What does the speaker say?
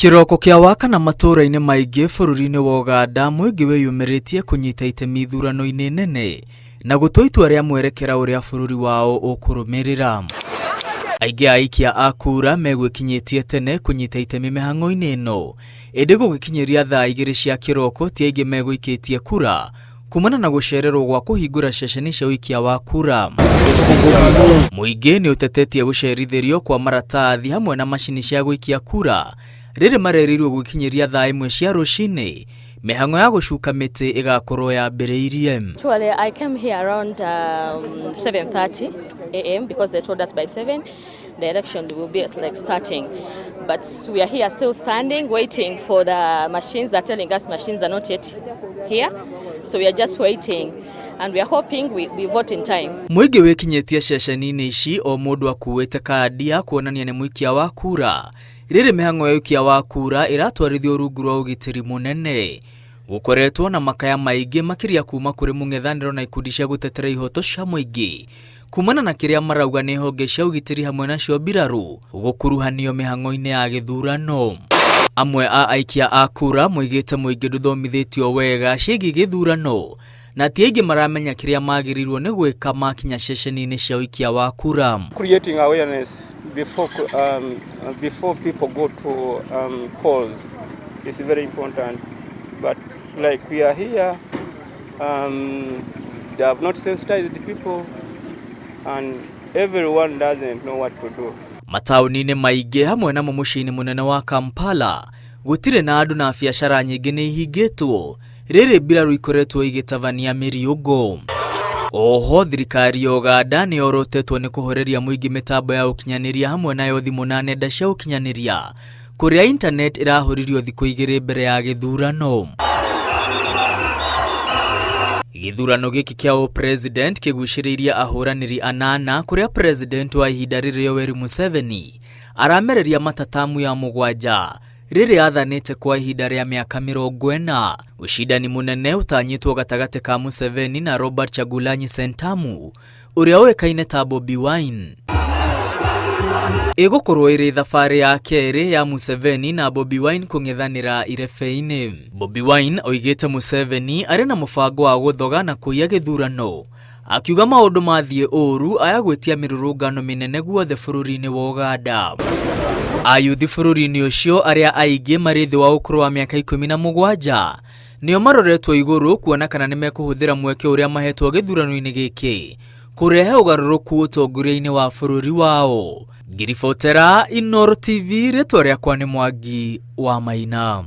Kiroko kia wakana matura-ini maingĩ bũrũri-inĩ wa Uganda mũingĩ wĩyumĩrĩtie kũnyita itemi ithurano-inĩ nene na gũtua itua rĩa mwerekera ũrĩa bũrũri wao ũkũrũmĩrĩra. Aingĩ aikia a kura megwĩkinyĩtie tene kũnyita itemi mĩhang'o-inĩ ĩno, ĩndĩ gũgĩkinyĩria thaa 2 cia kĩroko ti aingĩ megũikĩtie kura kumana na gũcererwo gwa kũhingũra ceceni cia ũikia wa kura. Mũingĩ nĩ ũtetetie gũcerithĩrio kwa maratathi hamwe na macini cia gũikia kura rĩrĩ marerirwo gũkinyĩria thaa 1 cia rũcinĩ, mĩhang'o ya gũcuka mĩtĩ ĩgakorwo yambĩrĩirie. Actually, I came here around 7:30 a.m. because they told us by 7 the election will be like starting. But we are here still standing, waiting for the machines. They're telling us machines are not yet here. So we are just waiting and we are hoping we vote in time. Mũingĩ wĩkinyĩtie ceceni-inĩ ici o mũndũ akuĩte kandi ya kuonania nĩ mũikia wa kura. Rĩrĩ mĩhang'o ya ũikia wa kura ĩratwarithio rungu rwa ũgitĩri mũnene. Gũkoretwo na makaya maingĩ makĩria kuma kũrĩ mũng'ethanĩro na ikundi cia gũtetera ihoto cia mũingĩ kumana na kĩrĩa marauga nĩ honge cia ũgitĩri hamwe nacio mbirarũ gũkuruhanio mĩhang'o-inĩ ya gĩthurano. Amwe a aikia a kura moigĩte mũingĩ ndũthomithĩtio wega ciĩgiĩ gĩthurano na ti aingĩ maramenya kĩrĩa magĩrĩirwo nĩ gwĩka makinya ceceni-inĩ cia ũikia wa kura. Creating awareness before people go to polls is very important, but like we are here, they have not sensitized the people and everyone doesn't know what to do. Mataũni-inĩ maingĩ hamwe na mũciĩ-inĩ mũnene wa Kampala gũtirĩ na andũ na biacara nyingĩ nĩ ihingĩtwo rĩrĩ mbirarũ ikoretwo igĩtabania mĩriũngũ. Oho thirikari ya Uganda nĩ yorotetwo nĩ kũhoreria mũingĩ mĩtambo ya ũkinyanĩria hamwe nayo thimũ na nenda cia ũkinyanĩria kũrĩa internet ĩrahũririo thikũ 2 mbere ya gĩthurano. Gĩthurano gĩkĩ kĩa president kĩgucĩrĩirie ahũranĩri 8 kũrĩa president wa ihinda rĩrĩ Yoweri Museveni aramereria matatamu ya 7 rĩrĩ athanĩte kwa ihinda rĩa mĩaka 40. Ũcindani mũnene ũtanyĩtwo gatagatĩ ka Museveni na Robert Kyagulanyi Ssentamu ũrĩa ũĩkaine ta Bobi Wine. Ĩgũkorwo ĩrĩ thabarĩ ya kerĩ ya Museveni na Bobi Wine kũng'ethanĩra irebe-inĩ. Bobi Wine oigĩte Museveni arĩ na mũbango wa gũthoga na kũiya gĩthurano, akiuga maũndũ mathiĩ ũru ayagwĩtia mĩrũrũngano mĩnene guothe bũrũri-inĩ wa Uganda. Ayuthi bũrũri-inĩ ũcio arĩa aingĩ marĩ thĩ wa ũkũrũ wa mĩaka 17 nĩo maroretwo igũrũ kuona kana nĩ mekũhũthĩra mweke ũrĩa mahetwo gĩthurano-inĩ gĩkĩ kũrehe ũgarũrũku ũtongoria-inĩ wa bũrũri wao. Ngiribotera Inooro TV, rĩtwa rĩakwa nĩ Mwangi wa Maina.